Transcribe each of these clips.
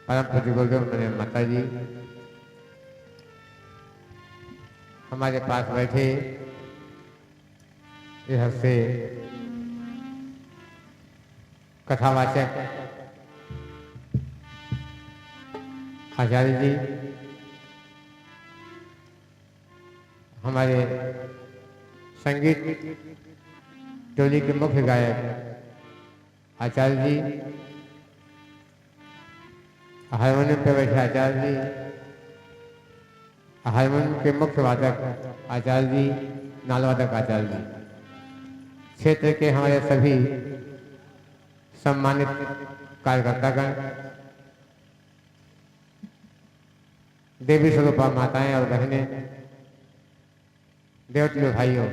परम पूज्य गुरुदेव माता जी हमारे पास बैठे इधर से कथावाचक आचार्य जी, हमारे संगीत टोली के मुख्य गायक आचार्य जी, हारमोनियम पे बैठे आचार्य जी, हारमोनियम के मुख्य वादक आचार्य जी, नाल वादक आचार्य जी, क्षेत्र के हमारे सभी सम्मानित कार्यकर्तागण, देवी स्वरूपा माताएं और बहनें, देवतुल्य भाइयों,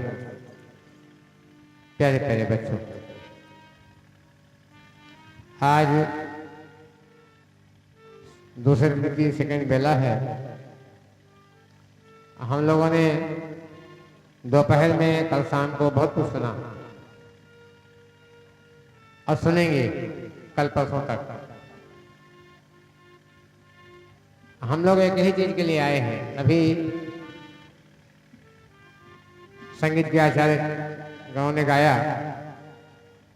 प्यारे प्यारे बच्चों, आज दूसरे दिन की सेकंड बेला है। हम लोगों ने दोपहर में कल शाम को बहुत कुछ सुना और सुनेंगे कल परसों तक। हम लोग एक ही चीज के लिए आए हैं। अभी संगीत के आचार्य गाँव ने गाया,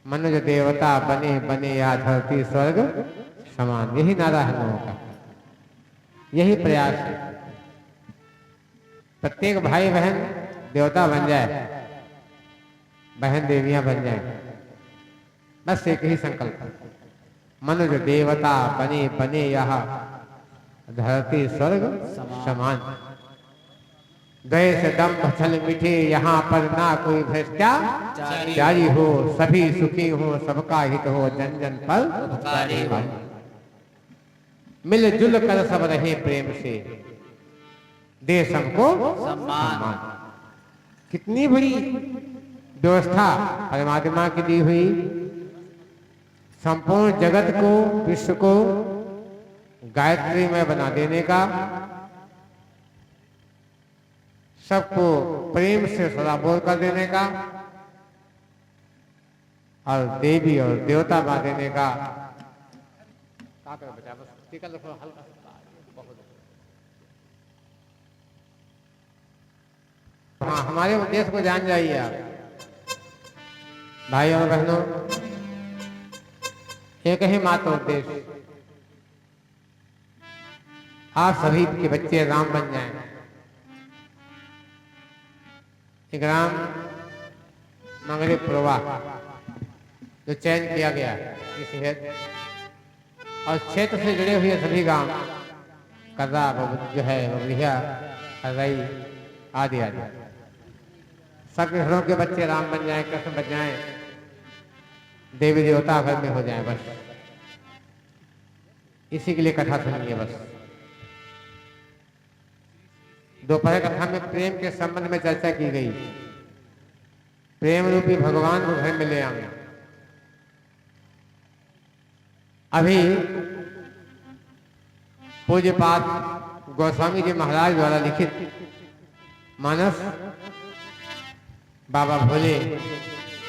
मनुज देवता बने बने या धरती स्वर्ग समान। यही नारा है लोगों का, यही प्रयास है। प्रत्येक भाई बहन देवता बन जाए, बहन देवियां बन जाए, बस एक ही संकल्प, मनुज देवता बने बने यह धरती स्वर्ग समान। द्वेष दंभ छल मिटे यहाँ पर ना कोई भ्रष्टाचारी हो, सभी सुखी हो, सबका हित हो, जन जन पर उपकारी हो, मिलजुल कर सब रहे प्रेम से, दे सबको सम्मान। कितनी बड़ी व्यवस्था परमात्मा की दी हुई, संपूर्ण जगत को, विश्व को गायत्री में बना देने का, सबको प्रेम से सदाबोध कर देने का और देवी और देवता बना देने का। हाँ, हमारे उद्देश्य को जान जाइए आप भाइयों और बहनों। एक ही मात्र उद्देश्य, आप सभी के बच्चे राम बन जाएं। एक राम मंगले पुरवा जो चयन किया गया इस हेतु, और क्षेत्र से जुड़े हुए सभी गांव, कर्रा जो है बबलिया, हरई आदि आदि, सब घरों के बच्चे राम बन जाएं, कृष्ण बन जाएं, देवी देवता घर में हो जाए। बस इसी के लिए कथा सुनिए। बस दोपहर कथा में प्रेम के संबंध में चर्चा की गई। प्रेम रूपी भगवान को घर में ले आए। अभी पूज्य पाठ गोस्वामी जी महाराज द्वारा लिखित मानस बाबा भोले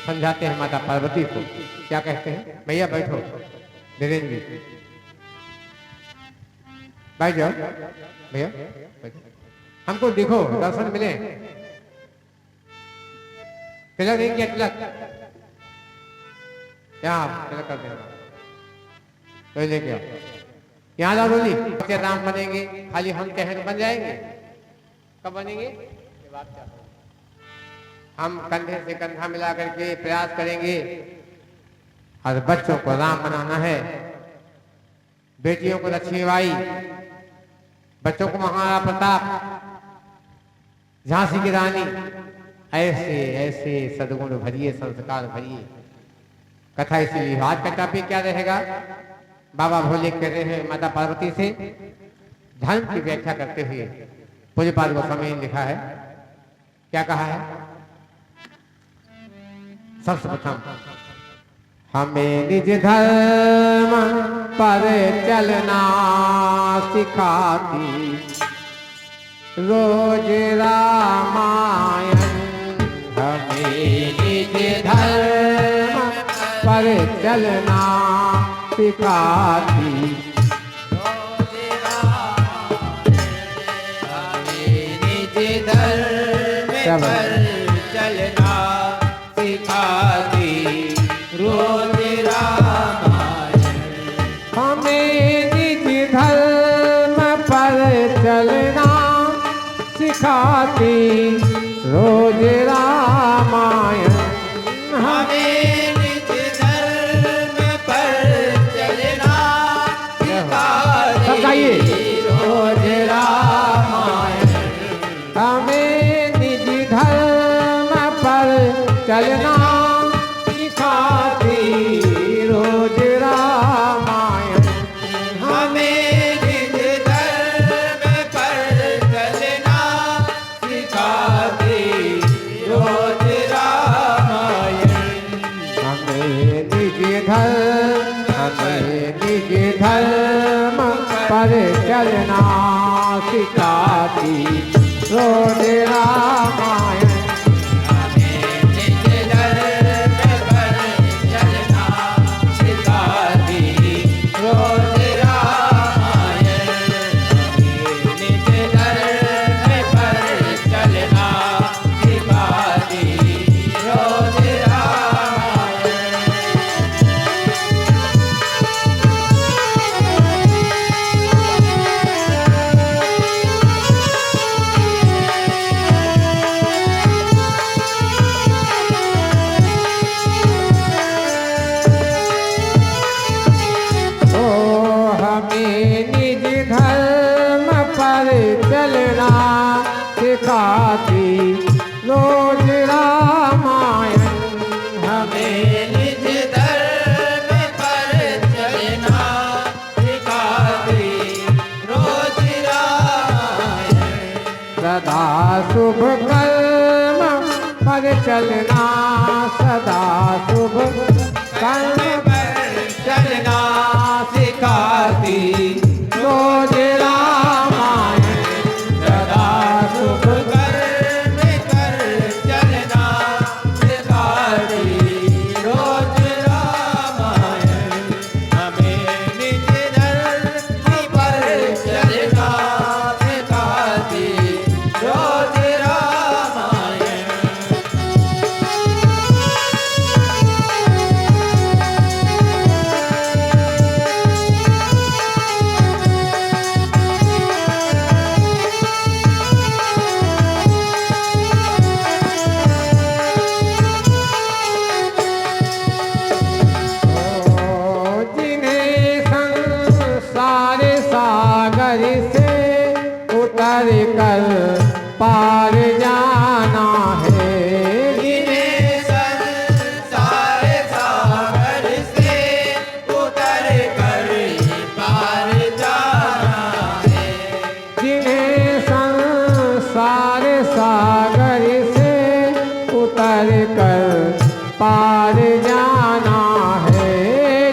समझाते हैं माता पार्वती को। क्या कहते हैं? भैया बैठो, धीरेन्द्र जी बैठ जाओ, भैया बैठो, हमको देखो, दर्शन मिले। तिलक नहीं किया? तिलक यहाँ तिलक कर देना, तो लेके आओ। यहाँ लाओ रोली। बच्चे राम बनेंगे, खाली हम कहें बन जाएंगे? कब बनेंगे? ये बात क्या है? हम कंधे से कंधा मिला करके प्रयास करेंगे और बच्चों को राम बनाना है, बेटियों को लक्ष्मीबाई, बच्चों को महाराणा प्रताप, झांसी की रानी। ऐसे ऐसे सद्गुण भरिए, संस्कार भरिए कथा। इसीलिए आज का टॉपिक क्या रहेगा? बाबा भोले कह रहे हैं माता पार्वती से धर्म की व्याख्या करते हुए पूज्य पाद गोस्वामी ने लिखा है। क्या कहा है? सबसे प्रथम, हमें निज धर्म पर चलना सिखाती रोज रामायण। हमें निज धर्म पर चलना सिखाती क्या बात चलना सिखाती रोज रामायण। हमें निज धर्म पर चलना सिखाती रोज रामायण। हमें निज धर्म पर चलना सिखाती रोज रामायण। हमें निज धर्म पर चलना सिखाती रोज रामायण। हमें निज धर्म पर चलना सिखाती रोज रामायण। हमें निज धर्म पर चलना सिखाती रोज रामायण। हमें निज धर्म पर चलना सिखाती रोज रामायण। हमें निज धर्म पर चलना सिखाती रोज रामायण। हमें निज धर्म पर चलना सिखाती रोज रामायण। हमें निज धर्म पर चलना सिखाती रोज रामायण। सदा शुभ कर्म पर चलना सदा शुभ कर्म पर चलना सिखाती रोज रामायण। सदा शुभ कर्म कर चलना सिखाती रोज रामायण। हमें निज धर्म पर चलना सिखाती रोज रामायण। जिन्हें संसार सागर से उतर कर पार जाना है। जिन्हें संसार सागर से उतर कर पार जाना है। जिन्हें संसार सागर से उतर कर पार जाना है।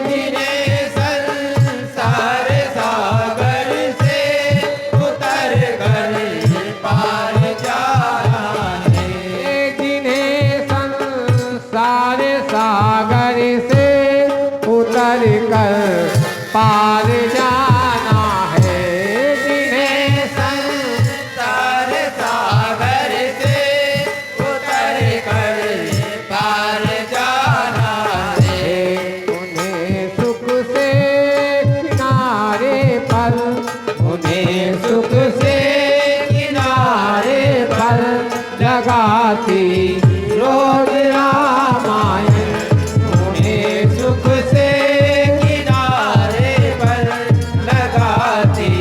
जिन्हें संसार सागर से उतर कर पार जाना है। जिन्हें संसार सागर से उतर कर पार जाना है। जिन्हें संसार सागर से उतर कर पार जाना है। उन्हें सुख से किनारे पर उन्हें सुख से किनारे पर लगाती रोज रामायण। उन्हें सुख से किनारे पर लगाती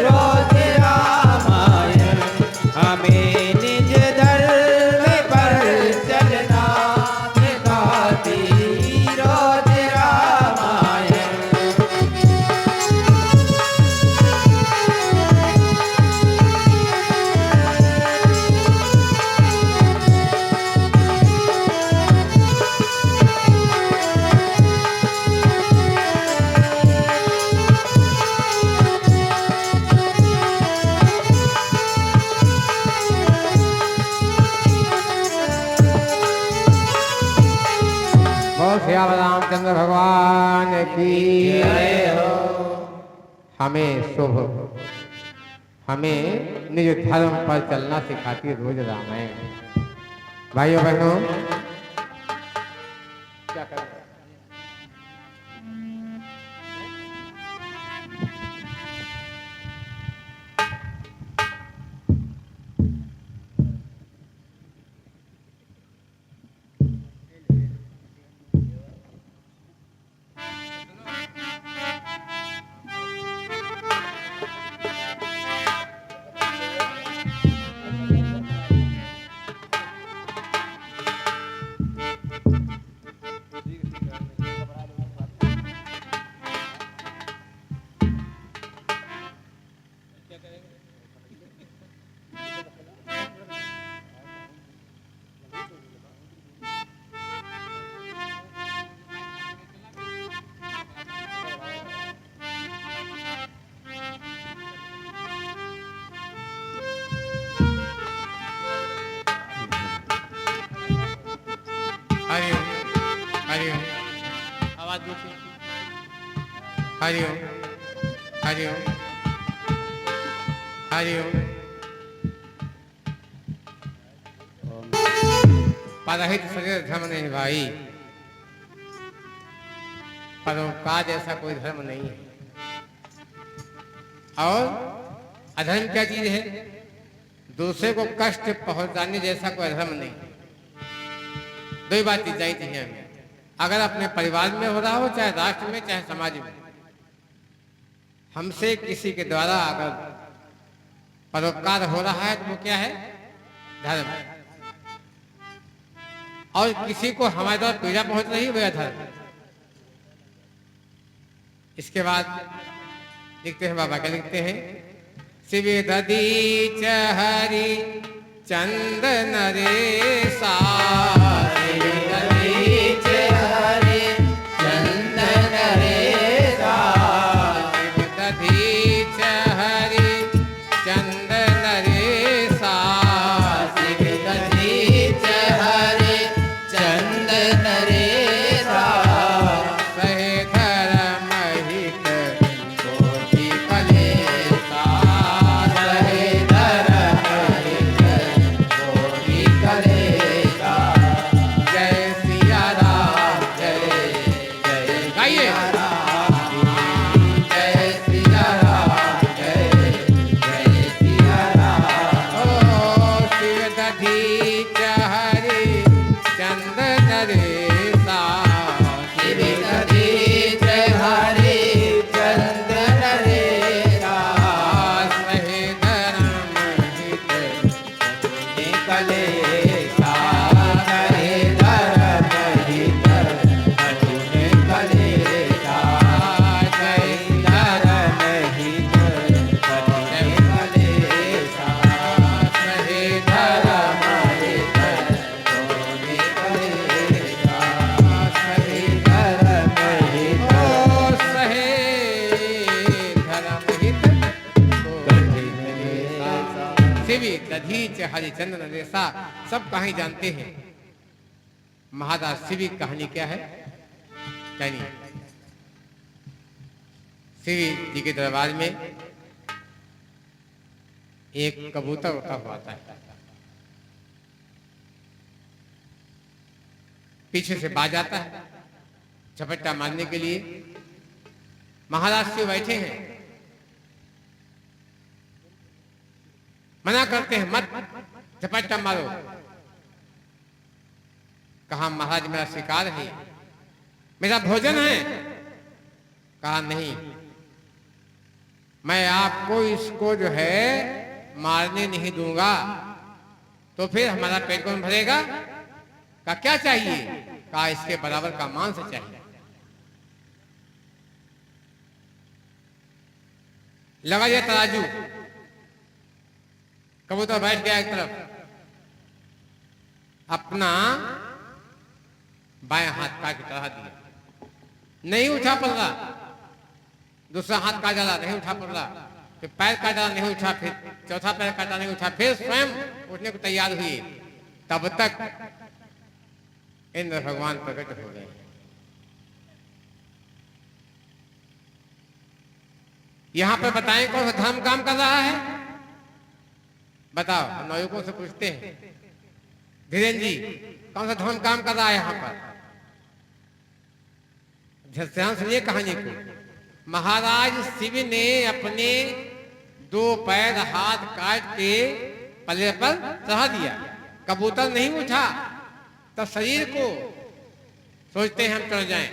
रोज रामायण। हमें निज धर्म पर चलना सिखाती रोज रामायण। श्री रामचंद्र भगवान की जय हो। हमें शुभ हमें निज धर्म पर चलना सिखाती है रोज रामायण। भाइयों बहनों, क्या करें? हरिओम हरिओम, आवाज दूसरी। हरिओम हरिओम हरिओम। परहित शरीर धर्म नहीं भाई, परोपकार जैसा कोई धर्म नहीं है। और अधर्म क्या चीज है? दूसरे को कष्ट पहुंचाने जैसा कोई धर्म नहीं। दो ही बात चाहिए हमें, अगर अपने परिवार में हो रहा हो, चाहे राष्ट्र में, चाहे समाज में, हमसे किसी के द्वारा अगर परोपकार हो रहा है तो वो क्या है? धर्म। और किसी को हमारे द्वारा पीड़ा पहुंच रही है वह धर्म। इसके बाद लिखते हैं, बाबा क्या लिखते हैं? शिव ददीच हरि चंदन रेसा, हरिचंद्र नरेसा, सब कहानी जानते हैं। महाराज शिवी कहानी क्या है? शिवी जी के दरबार में एक कबूतर उड़ा हुआ था। पीछे से बाज आता है झपट्टा मारने के लिए। महाराज शिव बैठे हैं, मना करते हैं मत झपट्टा मारो। कहा महाराज मेरा शिकार है, मेरा भोजन है। कहा नहीं, मैं आपको इसको जो है मारने नहीं दूंगा, तो फिर हमारा पेट कौन भरेगा? कहा क्या चाहिए? कहा इसके बराबर का मांस चाहिए। लगा दिया तराजू, कबूतर बैठ गया एक तरफ, अपना बाएं हाथ काट के चढ़ा दिया, नहीं उठा पड़ रहा। दूसरा हाथ काट डाला, नहीं उठा पड़ रहा। फिर पैर काट डाला, नहीं उठा। फिर चौथा पैर काटा, नहीं उठा। फिर स्वयं उठने को तैयार हुई। तब तक इंद्र भगवान प्रकट हो गए। यहां पर बताएं कौन सा धर्म काम कर रहा है? बताओ, हम नवयुवकों से पूछते हैं, धीरेन्द्र जी कौन सा धर्म काम कर रहा है यहाँ पर? ध्यान सुनिए कहानी को। महाराज शिव ने अपने 2 पैर हाथ काट के पल्ले पर चढ़ा दिया, कबूतर नहीं उठा। तब शरीर को सोचते हैं हम चढ़ जाएं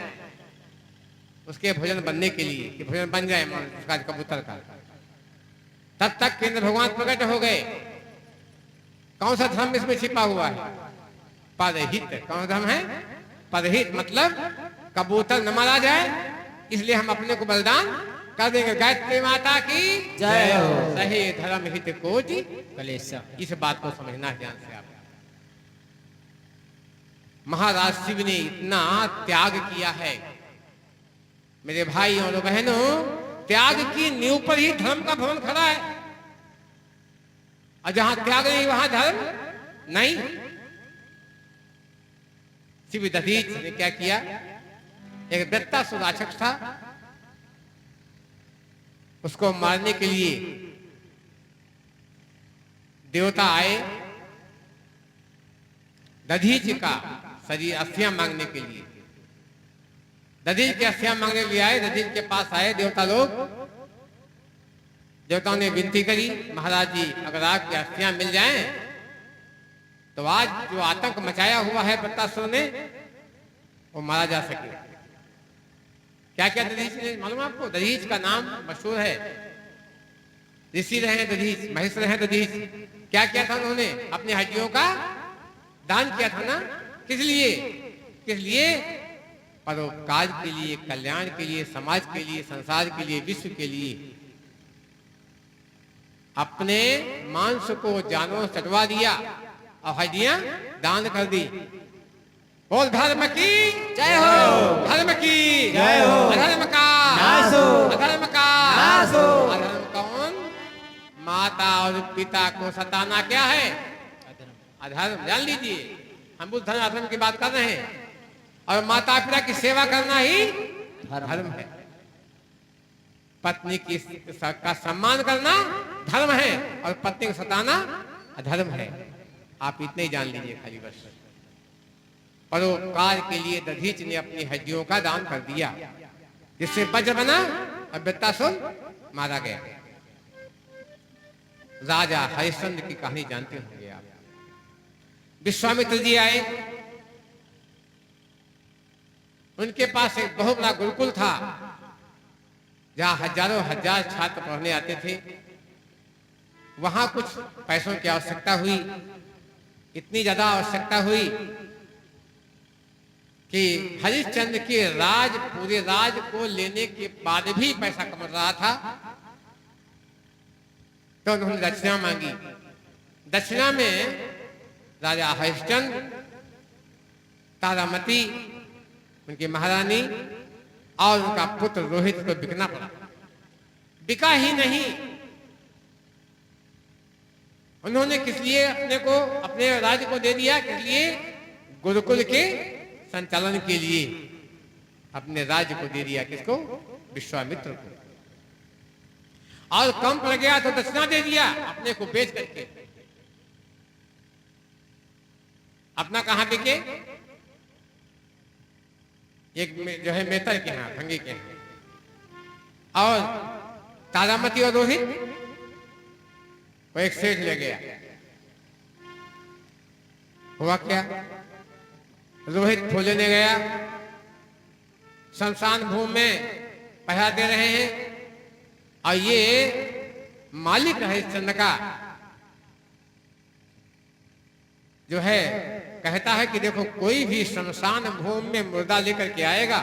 उसके भोजन बनने के लिए, कि भोजन बन जाए उसका कबूतर का। तब तक केंद्र भगवान प्रकट हो गए। कौन सा धर्म इसमें छिपा हुआ है? परहित। कौन सा धर्म है? परहित, मतलब कबूतर न मारा जाए, इसलिए हम अपने को बलिदान कर देंगे। गायत्री माता की जय हो। सही धर्म हित कोटि कलेश। इस बात को समझना है ध्यान से आप। महाराज शिव ने इतना त्याग किया है मेरे भाई और बहनों, त्याग की नींव पर ही धर्म का भवन खड़ा है। और जहां त्याग नहीं वहां धर्म नहीं। शिव दधीच ने क्या किया? एक दत्तासुर राक्षस था, उसको मारने के लिए देवता आए दधीच का शरीर अस्थियां मांगने के लिए। दधीच के अस्थियां मांगने के लिए आए, दधीच के पास आए देवता लोग। देवताओं ने विनती करी, महाराज जी अगर आपकी अस्थियां मिल जाएं तो आज जो आतंक मचाया हुआ है दत्तासुर ने वो मारा जा सके। क्या क्या दधीच ने मालूम आपको? दधीच का नाम मशहूर है, ऋषि रहे हैं दधीच, महेश रहे हैं दधीच। क्या किया था उन्होंने? अपनी हड्डियों का दान किया था ना। किस लिए? किस लिए? परोपकार के लिए, कल्याण के लिए, समाज के लिए, संसार के लिए, विश्व के लिए। अपने मांस को जानवरों से चटवा दिया और हड्डियां दान कर दी। बोल धर्म की जय हो। धर्म की जय हो। अधर्म का नाश हो। अधर्म का नाश हो। अधर्म कौन? माता और पिता को सताना क्या है? अधर्म। जान लीजिए, हम बुद्ध धर्म अधर्म की बात कर रहे हैं। और माता पिता की सेवा करना ही धर्म है। पत्नी की का सम्मान करना धर्म है और पत्नी को सताना अधर्म है। आप इतने ही जान लीजिए खाली बस। परोपकार के लिए दधीच ने अपनी हड्डियों का दान कर दिया, जिससे वज्र बना और वृत्तासुर मारा गया। राजा हरिश्चंद्र की कहानी जानते होंगे आप। विश्वामित्र जी आए, उनके पास एक बहुत बड़ा गुरुकुल था जहां हजारों हजार छात्र पढ़ने आते थे। वहां कुछ पैसों की आवश्यकता हुई, इतनी ज्यादा आवश्यकता हुई कि हरिश्चंद्र के राज, पूरे राज को लेने के बाद भी पैसा कम रहा था। तो उन्होंने दक्षिणा मांगी। दक्षिणा में राजा हरिश्चंद्र, तारामती उनकी महारानी और उनका पुत्र रोहित को बिकना पड़ा। बिका ही नहीं, उन्होंने किस लिए अपने को, अपने राज्य को दे दिया? किस लिए? गुरुकुल के संचालन के लिए अपने राज्य को दे दिया। किसको? विश्वामित्र को। और कम पड़ गया तो दक्षिणा दे दिया अपने को बेच करके। अपना कहां बिके? एक जो है मेहतर के यहाँ, भंगी के यहाँ। और तारामती और रोहित वो एक सेठ ले गया। हुआ क्या? रोहित फूल लेने गया, शमशान भूमि में पहरा दे रहे हैं और ये मालिक हरिश्चंद्र का जो है कहता है कि देखो, कोई भी शमशान भूमि में मुर्दा लेकर के आएगा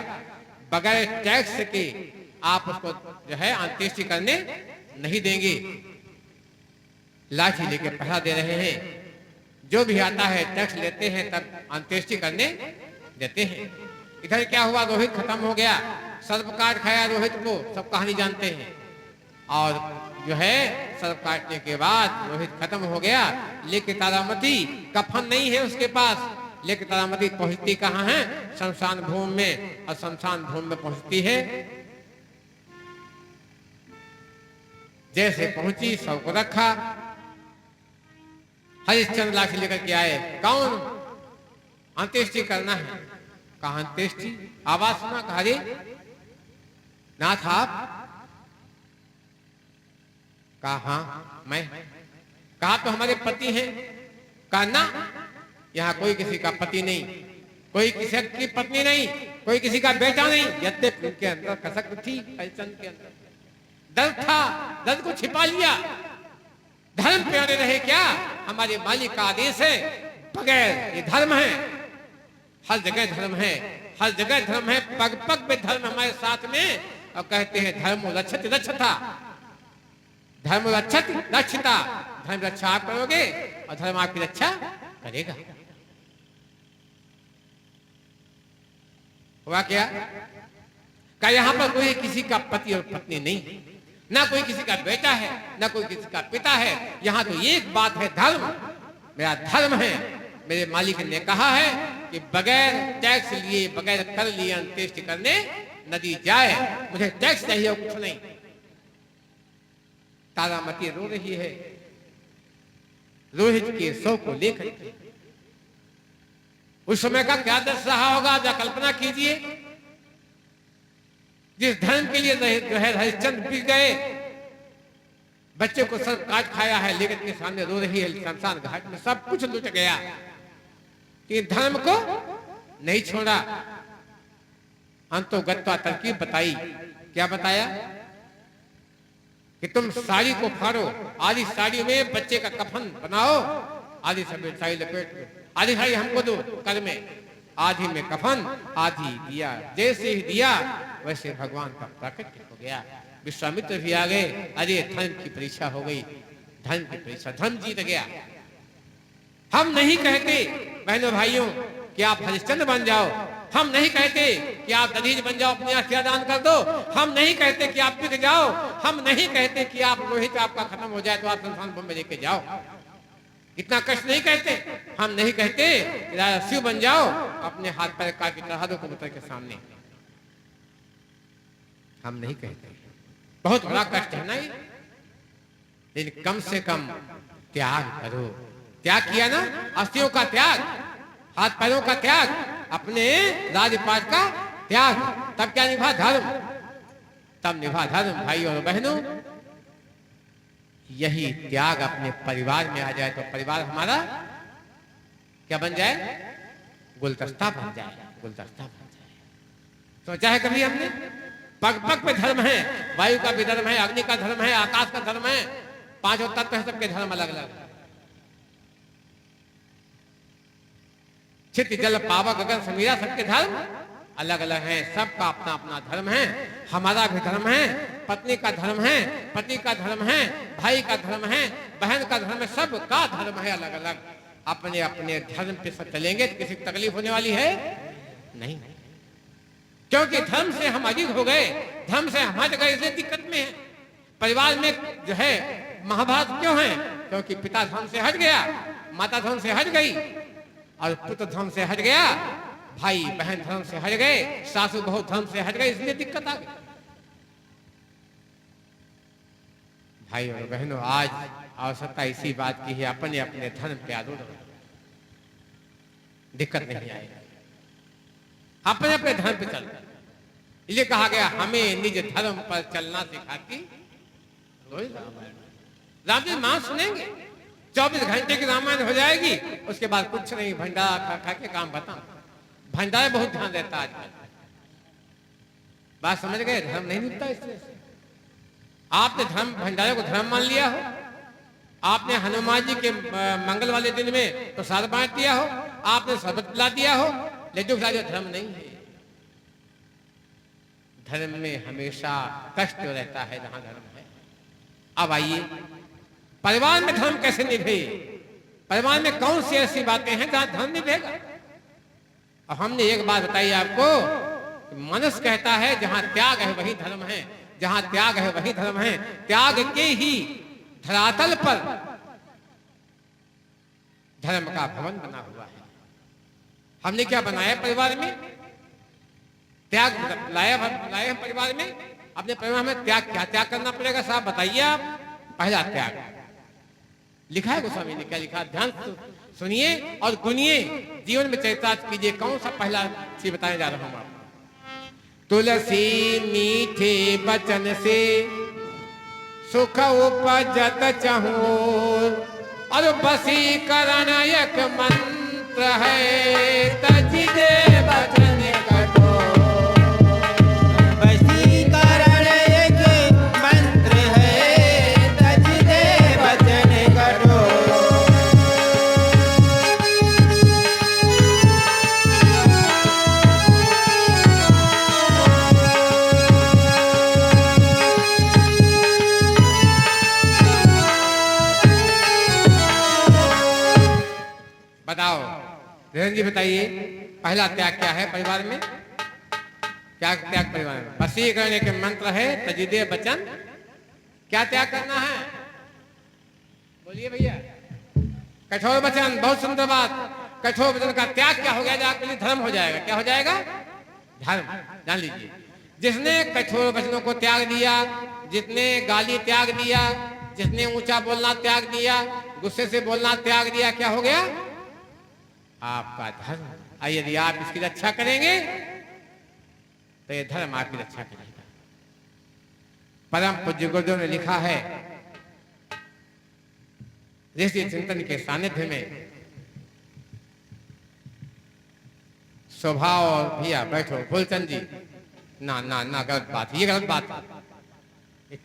बगैर टैक्स के आप उसको जो है अंत्येष्टि करने नहीं देंगे। लाठी लेके पहरा दे रहे हैं। जो भी आता है टैक्स लेते हैं, तब अंत्येष्टि करने देते हैं। इधर क्या हुआ? रोहित खत्म हो गया, सर्प काट खाया रोहित को, सब कहानी जानते हैं। और जो है सर्प काटने के बाद रोहित खत्म हो गया। लेकिन तारामती, कफन नहीं है उसके पास, लेकिन तारामती पहुंचती कहाँ है? शमशान भूमि में। और शमशान भूमि में पहुंचती है, जैसे पहुंची सबको रखा, हरिश्चंद्र लाठी लेकर के आए, कौन अंत्येष्टि करना है? कहा अंत्येष्टि? आवाज सुना, कहा रे नाथ आप? कहा हाँ मैं। कहा तो हमारे पति हैं? कहा ना, यहाँ कोई किसी का पति नहीं, कोई किसी की पत्नी नहीं, कोई किसी का बेटा नहीं। यद्यपि उनके अंदर कसक थी, हरिश्चंद्र के अंदर दर्द था, दर्द को छिपा लिया। धर्म पे अड़े रहे क्या? हमारे मालिक का आदेश है, बगैर ये धर्म है, हर जगह धर्म है, हर जगह धर्म है, पग पग पे धर्म हमारे साथ में। और कहते हैं धर्म रक्षति रक्षता, धर्म रक्षति रक्षिता। धर्म रक्षा आप करोगे और धर्म आपकी रक्षा करेगा। हुआ क्या? का यहाँ पर कोई किसी का पति और पत्नी नहीं, ना कोई किसी का बेटा है, ना कोई किसी का पिता है। यहाँ तो एक बात है, धर्म। मेरा धर्म है, मेरे मालिक ने कहा है कि बगैर टैक्स लिए, बगैर कर लिए अंत्येष्टि करने नदी जाए। मुझे टैक्स चाहिए और कुछ नहीं। तारामती रो रही है रोहित के शव को लेकर। उस समय का क्या दर्श रहा होगा, जरा कल्पना कीजिए। जिस धर्म के लिए जो है हरिश्चंद्र बिक गए, बच्चे को सर काट खाया है, लेकिन के सामने रो रही है शमशान घाट में। सब कुछ लुट गया, कि धर्म को नहीं छोड़ा। अंतोगत्वा तरकीब बताई। क्या बताया? कि तुम साड़ी को फाड़ो, आधी साड़ी में बच्चे का कफन बनाओ, आधी सफेद साड़ी लपेट लो, आधी साड़ी हमको दो कर में, आधी में कफन, आधी दिया। जैसे ही दिया वैसे भगवान का प्राकट्य हो गया। विश्वामित्र भी आ गए। अरे धर्म की परीक्षा हो गई, धर्म की परीक्षा, धर्म जीत गया। हम नहीं कहते बहनों भाइयों कि आप हरिश्चंद्र बन जाओ, हम नहीं कहते कि आप दधीच बन जाओ, अपनी आँखें दान कर दो, हम नहीं कहते कि आप बिक जाओ, हम नहीं कहते कि आप रोहित आपका खत्म हो जाए तो आप संस्थान बम में लेके जाओ, इतना कष्ट नहीं कहते। हम नहीं कहते कि राजा शिव बन जाओ, अपने हाथ पैर काट के चढ़ा दो कबूतर के सामने, हम नहीं कहते। बहुत बड़ा कष्ट है ना ये, लेकिन कम से कम त्याग करो। त्याग किया ना, अस्थियों का त्याग, हाथ पैरों का त्याग, अपने राजपाट का त्याग, तब क्या निभा धर्म, तब निभा धर्म। भाई और बहनों, यही त्याग अपने परिवार में आ जाए तो परिवार हमारा क्या बन जाए? गुलदस्ता बन जाए, गुलदस्ता बन जाए। सोचा है कभी हमने? पग पग पे धर्म है, वायु का भी धर्म है, अग्नि का धर्म है, आकाश का धर्म है, पांचों तत्व है, सबके धर्म अलग अलग है। क्षिति जल पावक गगन समीरा, सबके धर्म अलग अलग हैं, सबका अपना अपना धर्म है। हमारा भी धर्म है, पत्नी का धर्म है, पति का धर्म है, भाई का धर्म है, बहन का धर्म है, सबका धर्म है अलग अलग। अपने अपने धर्म पे सब चलेंगे तो किसी को तकलीफ होने वाली है नहीं, क्योंकि धर्म से हम अजीत हो गए, धर्म से हम हट गए, इसलिए दिक्कत में है। परिवार में जो है महाभारत क्यों है? क्योंकि पिता धर्म से हट गया, माता धर्म से हट गई, और पुत्र धर्म से हट गया, भाई बहन धर्म से हट गए, सासू बहू धर्म से हट गए, इसलिए दिक्कत आ गई। भाई और बहनों, आज आवश्यकता इसी बात की है, अपने अपने धर्म पे आरूढ़ रहो, दिक्कत नहीं आएगी। अपने अपने धर्म पे चल, इसलिए कहा गया हमें निज धर्म पर चलना सिखाती राम जी। मां सुनेंगे, 24 घंटे की रामायण हो जाएगी, उसके बाद कुछ नहीं, भंडारा खा खा के काम बता। भंडारा बहुत ध्यान देता है आजकल, बात समझ गए? धर्म नहीं मिलता इससे। आपने धर्म भंडारे को धर्म मान लिया हो, आपने हनुमान जी के मंगल वाले दिन में प्रसाद बांट दिया हो, आपने शरबत पिला दिया हो, लेकिन धर्म नहीं है। धर्म में हमेशा कष्ट रहता है जहां धर्म है। अब आइए, परिवार में धर्म कैसे निभे? परिवार में कौन सी ऐसी बातें हैं जहां धर्म निभेगा? और हमने एक बात बताई आपको, मनुष्य कहता है जहां त्याग है वही धर्म है, जहां त्याग है वही धर्म है। त्याग के ही धरातल पर धर्म का भवन बना हुआ है। हमने क्या बनाया परिवार में? त्याग लाया परिवार में। अपने परिवार में त्याग, क्या त्याग करना पड़ेगा साहब बताइए आप? पहला त्याग लिखा है गोस्वामी ने, क्या लिखा, ध्यान सुनिए और गुनिए, जीवन में चरितार्थ कीजिए। कौन सा पहला चीज बताने जा रहा हूं आपको। तुलसी मीठे बचन से सुख उपजत चाहूं, और वशीकरण एक मंत्र है, तजी दे बचन कठोर। वशीकरण एक मंत्र है, तज दे वचन कठोर। बताओ धीरेन्द्र जी, बताइए पहला त्याग क्या है परिवार में? क्या त्याग परिवार में? वशीकरण एक मंत्र है, तजिदे बचन। क्या त्याग करना है? बोलिए भैया। कठोर वचन, बहुत सुंदर बात। कठोर वचन का त्याग क्या हो गया? आपके लिए धर्म हो जाएगा। क्या हो जाएगा? धर्म। जान लीजिए, जिसने कठोर वचनों को त्याग दिया, जितने गाली त्याग दिया, जिसने ऊंचा बोलना त्याग दिया, गुस्से से बोलना त्याग दिया, क्या हो गया? आपका धर्म। यदि आप इसकी रक्षा करेंगे तो ये धर्म आपकी रक्षा करेगा। परम पूज्य गुरुदेव ने लिखा है, ऋषि चिंतन के सानिध्य में स्वभाव। और भैया बैठो, फूलचंद जी, ना ना ना, गलत बात, ये गलत बात।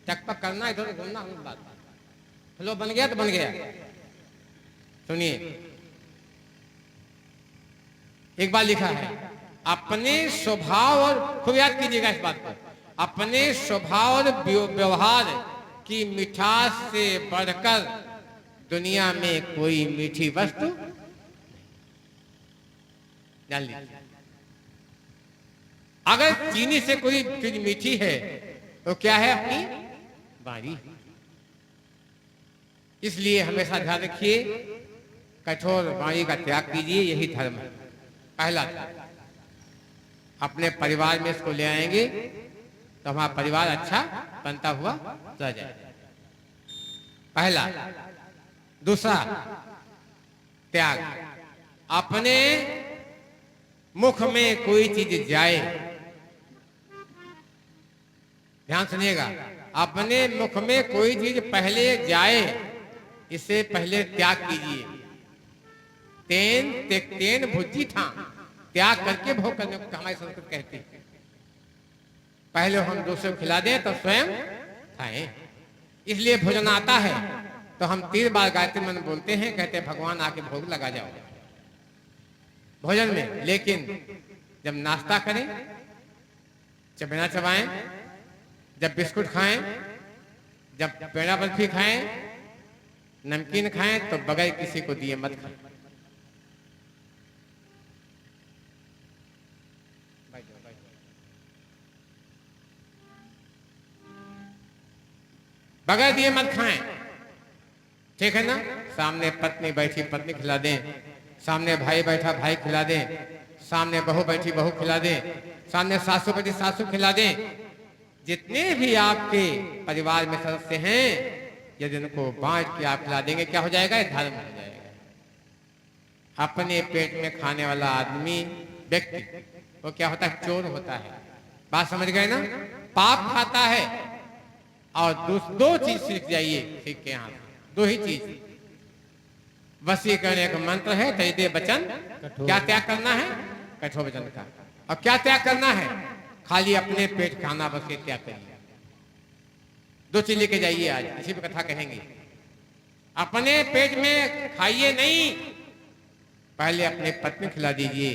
टकपक करना, इधर घूमना, गलत बात। फ्लो बन गया तो बन गया। सुनिए, एक बार लिखा है, अपने स्वभाव और, खूब याद कीजिएगा इस बात को, अपने स्वभाव और व्यवहार की मिठास से बढ़कर दुनिया में कोई मीठी वस्तु जान लीजिए। अगर चीनी से कोई चीज मीठी है तो क्या है? अपनी वाणी। इसलिए हमेशा ध्यान रखिए, कठोर वाणी का त्याग कीजिए, यही धर्म है। पहला, अपने परिवार में इसको ले आएंगे तो हमारा परिवार अच्छा बनता हुआ रह जाए। पहला। दूसरा त्याग, अपने मुख में कोई चीज जाए, ध्यान सुनिएगा, अपने मुख में कोई चीज पहले जाए, इससे पहले त्याग कीजिए। तेन तेन भुज्जी था, त्याग करके भोग करने को हमारी संस्कृत कहती है। पहले हम दूसरे को खिला दें तो स्वयं खाएं। इसलिए भोजन आता है तो हम 3 बार गायत्री मंत्र बोलते हैं, कहते हैं भगवान आके भोग लगा जाओ भोजन में। लेकिन जब नाश्ता करें, चबेना चबाएं, जब बिस्कुट खाएं, जब पेड़ा बर्फी खाएं, नमकीन खाएं, तो बगैर किसी को दिए मत खाएं। बगैर दिए मत खाएं, ठीक है ना? सामने पत्नी बैठी, पत्नी खिला दें, सामने भाई बैठा, भाई खिला दें, सामने बहू बैठी, बहू खिला दें, सामने सासू बैठी, सासू खिला दें। जितने भी आपके परिवार में सदस्य हैं, यदि उनको बांट के आप खिला देंगे, क्या हो जाएगा? धर्म हो जाएगा। अपने पेट में खाने वाला आदमी, व्यक्ति, वो क्या होता है? चोर होता है। बात समझ गए ना? पाप खाता है। और दो चीज सीख जाइए, सीख के यहाँ 2 ही चीज। वशीकरण एक मंत्र है, तजिदे वचन। क्या त्याग करना है? कठोर वचन का। और क्या त्याग करना है? खाली अपने पेट खाना, बस ये त्याग करिए। 2 चीज लेके जाइए आज, इसी पे कथा कहेंगे। अपने पेट में खाइए नहीं, पहले अपने पत्नी खिला दीजिए,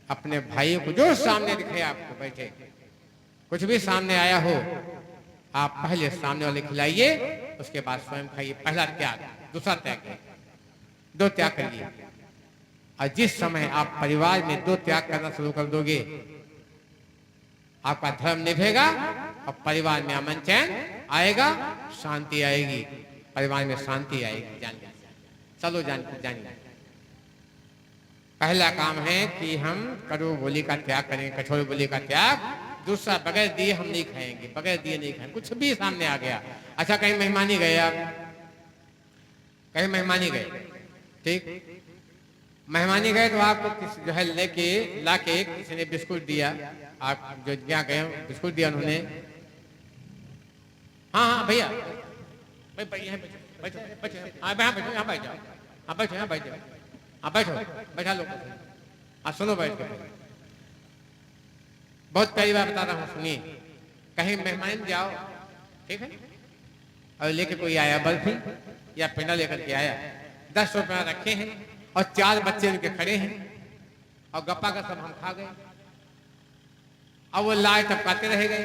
अपने भाइयों को, जो सामने दिखे आपको बैठे, कुछ भी सामने आया हो, आप पहले सामने वाले खिलाइए, उसके बाद स्वयं खाइए। पहला त्याग। दूसरा त्याग है, 2 त्याग करिए। और जिस समय आप परिवार में 2 त्याग करना शुरू कर दोगे, आपका धर्म निभेगा और परिवार में अमन चैन आएगा, शांति आएगी, परिवार में शांति आएगी। जानिए, चलो जानिए। पहला काम है कि हम कड़ू बोली का त्याग करेंगे, कठोर बोली का त्याग। दूसरा, बगैर दिए हम नहीं खाएंगे, बगैर दिए नहीं खाएंगे। कुछ भी सामने आ गया, अच्छा कहीं मेहमानी गया, कहीं मेहमानी गए, ठीक, मेहमानी गए तो आपको जो है लाके किसी ने बिस्कुट दिया, आप जो यहाँ गए बिस्कुट दिया उन्होंने, हाँ हाँ भैया भाई यहाँ बैठो, हाँ बैठो, यहाँ बैठ जाओ, हाँ बैठो, यहाँ बैठ जाओ, हाँ बैठो, बैठा लो, हाँ सुनो बैठ के। बहुत पहली बार बता रहा हूँ, सुनिए, कहीं मेहमान जाओ, ठीक है, और लेके कोई आया बर्फी या पिंडा लेकर के आया, 10 रुपया रखे हैं और 4 बच्चे उनके खड़े हैं और गप्पा का सब हम खा गए, अब वो लाए टपकाते रह गए,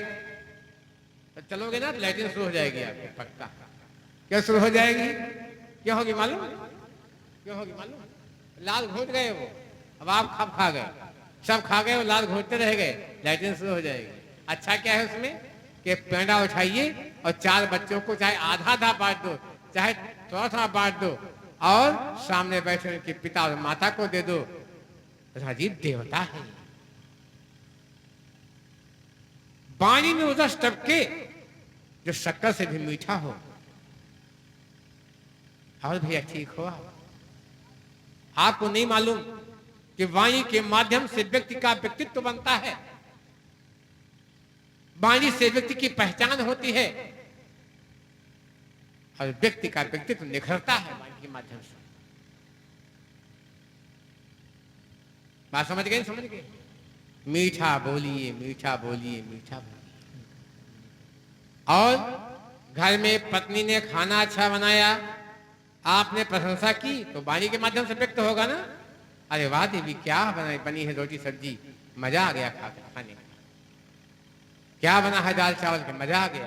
तो चलोगे ना तो लाइटिंग शुरू हो जाएगी आपकी, पक्का। क्या शुरू हो जाएगी? क्या होगी मालूम? क्यों होगी मालूम? लाल घोट गए वो, अब आप खब खा गए, सब खा गए, वो लाल घोटते रह गए, लाइटिंग शुरू हो जाएगी। अच्छा क्या है उसमें कि पेंडा उठाइए और 4 बच्चों को चाहे आधा आधा बांट दो, चाहे थोड़ा थोड़ा बांट दो, और सामने बैठे उनके पिता और माता को दे दो। अजीब देवता है। वाणी में उदस टपके जो शक्कर से भी मीठा हो। और भैया ठीक हो आपको नहीं मालूम कि वाणी के माध्यम से व्यक्ति का व्यक्तित्व बनता है, वाणी से व्यक्ति की पहचान होती है और व्यक्ति का व्यक्तित्व निखरता है वाणी के माध्यम से। बात समझ गए? समझ गए? मीठा बोलिए, मीठा बोलिए, मीठा बोलिए। और घर में पत्नी ने खाना अच्छा बनाया, आपने प्रशंसा की तो वाणी के माध्यम से व्यक्त होगा ना। अरे वाह देवी, क्या बनी है रोटी सब्जी, मजा आ गया खाने में। क्या बना है दाल चावल के, मजा आ गया।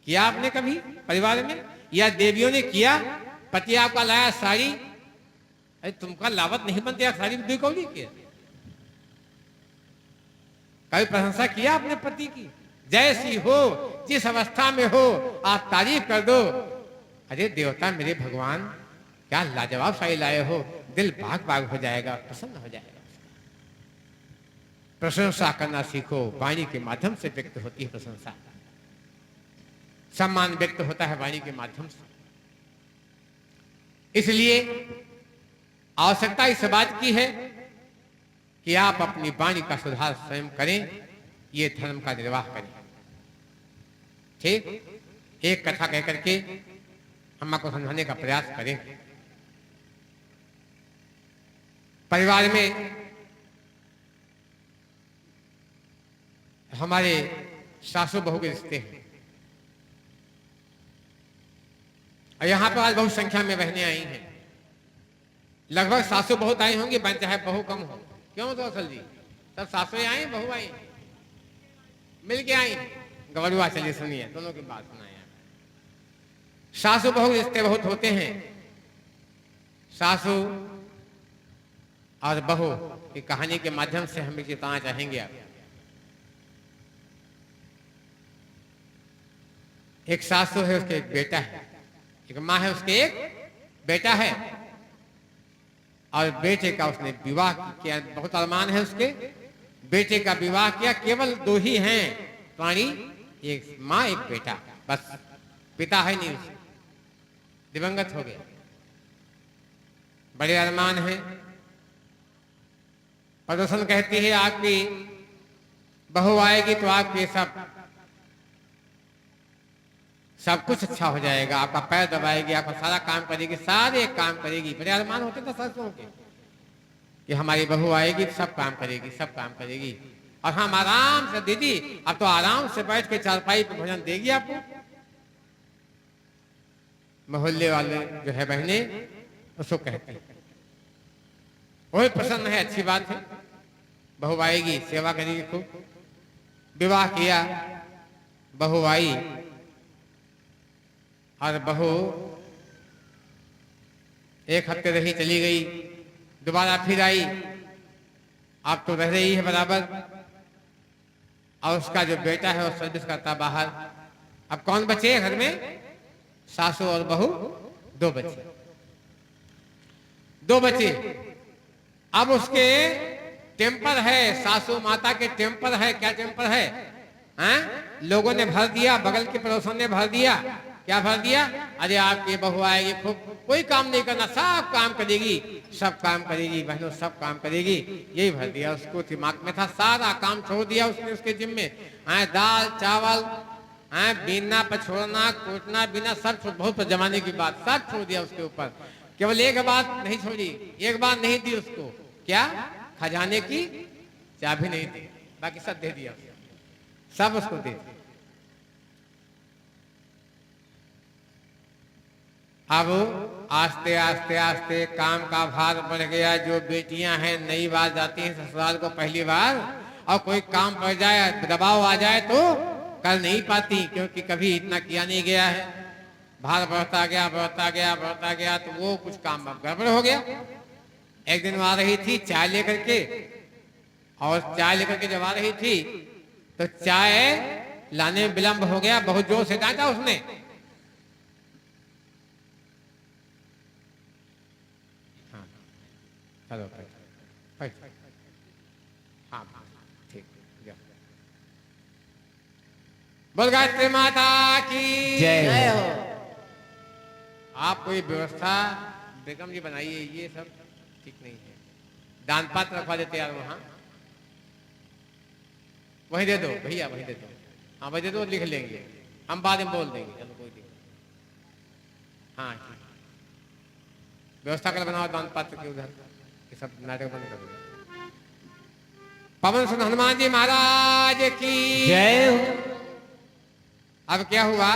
किया आपने कभी परिवार में? या देवियों ने किया? पति आपका लाया साड़ी, अरे तुमका लावत नहीं बनती यार, साड़ी दुई कौड़ी की। कभी प्रशंसा किया अपने पति की? जैसी हो, जिस अवस्था में हो, आप तारीफ कर दो। अरे देवता मेरे भगवान, क्या लाजवाब साड़ी लाए हो, दिल बाग बाग हो जाएगा, प्रसन्न हो जाएगा। प्रशंसा करना सीखो, वाणी के माध्यम से व्यक्त होती है प्रशंसा। सम्मान व्यक्त होता है वाणी के माध्यम से। इसलिए आवश्यकता इस बात की है कि आप अपनी वाणी का सुधार स्वयं करें, ये धर्म का निर्वाह करें। ठीक, एक कथा कह करके हम आपको समझाने का प्रयास करें। परिवार में हमारे सासू बहू के रिश्ते हैं और यहां पर आज बहुत संख्या में बहनें आई हैं। लगभग सासू बहुत आई होंगी, चाहे बहू कम हो। क्यों तो असल जी, सब सासू आई, बहू आई, मिल के आई। गवरुआ चलिए सुनिए, दोनों की बात सुनाए। सासू बहू रिश्ते बहुत होते हैं। सासू और बहू की कहानी के माध्यम से हम बताना चाहेंगे। आप एक सासू है, उसके एक बेटा है, एक माँ है, उसके एक बेटा है, और बेटे का उसने विवाह किया। बहुत अरमान है उसके, बेटे का विवाह किया। केवल 2 ही हैं प्राणी, एक माँ एक बेटा, बस पिता है नहीं, उसे दिवंगत हो गया। बड़े अरमान है। पड़ोसन कहती है आपकी बहू आएगी तो आपके सब कुछ अच्छा हो जाएगा, आपका पैर दबाएगी, आपका सारा काम करेगी, सारे काम करेगी। बड़े अरमान होते थे सासुओं के कि हमारी बहू आएगी तो सब काम करेगी, सब काम करेगी। और हम आराम से, दीदी अब तो आराम से बैठ के चारपाई पे भोजन देगी आपको। मोहल्ले वाले जो है बहने उसको कहते हैं, वही प्रसन्न है, अच्छी बात है, बहू आएगी, सेवा करेगी खूब। विवाह किया, बहू आई, और बहू 1 हफ्ते रही, चली गई, दोबारा फिर आई, आप तो रह रही है बराबर। और उसका जो बेटा है वो सर्विस करता बाहर। अब कौन बचे घर में? सासू और बहू, 2 बच्चे, 2 बच्चे। अब उसके टेम्पर है, सासू माता के टेम्पर है। क्या टेम्पर है? हैं? लोगों ने भर दिया, बगल के पड़ोसन ने भर दिया क्या भर दिया? अरे आपकी बहू आएगी, खूब कोई काम नहीं करना, सब काम करेगी, सब काम करेगी बहनों, सब काम करेगी, यही भर दिया। उसको दिमाग में था, सारा काम छोड़ दिया उसने उसके जिम्मे। दाल चावल बीनना पछोड़ना कूटना बिना सब बहुत जमाने की बात सब छोड़ दिया उसके ऊपर। केवल एक बात नहीं छोड़ी, एक बात नहीं दी उसको, क्या? खजाने की चाबी नहीं दी, बाकी सब दे दिया, सब उसको दे दिया। अब आस्ते आस्ते आस्ते काम का भार बढ़ गया। जो बेटियां हैं नई बार जाती हैं ससुराल को पहली बार, और कोई काम पड़ जाए, दबाव आ जाए तो कर नहीं पाती, क्योंकि कभी इतना किया नहीं गया है। भार बढ़ता गया बढ़ता गया बढ़ता गया, तो वो कुछ काम अब गड़बड़ हो गया। एक दिन आ रही थी चाय लेकर के, और चाय लेकर के जब आ रही थी तो चाय लाने में विलंब हो गया, बहुत जोर से डांटा उसने। हाँ चलो हाँ ठीक, बोल गायत्री माता की जय हो। आप कोई व्यवस्था बेगम जी बनाइए, ये सब ठीक नहीं है। दान पात्र रखवा देते यार वहां, वही दे दो भैया, वही दे दो। हाँ वही दे दो, लिख लेंगे हम, बाद में बोल देंगे, चलो कोई दिक्कत। हाँ व्यवस्था कर बनाओ दान पात्र के उधर, ये सब नाटक बंद करो। पवन सुत हनुमान जी महाराज की जय हो। अब क्या हुआ?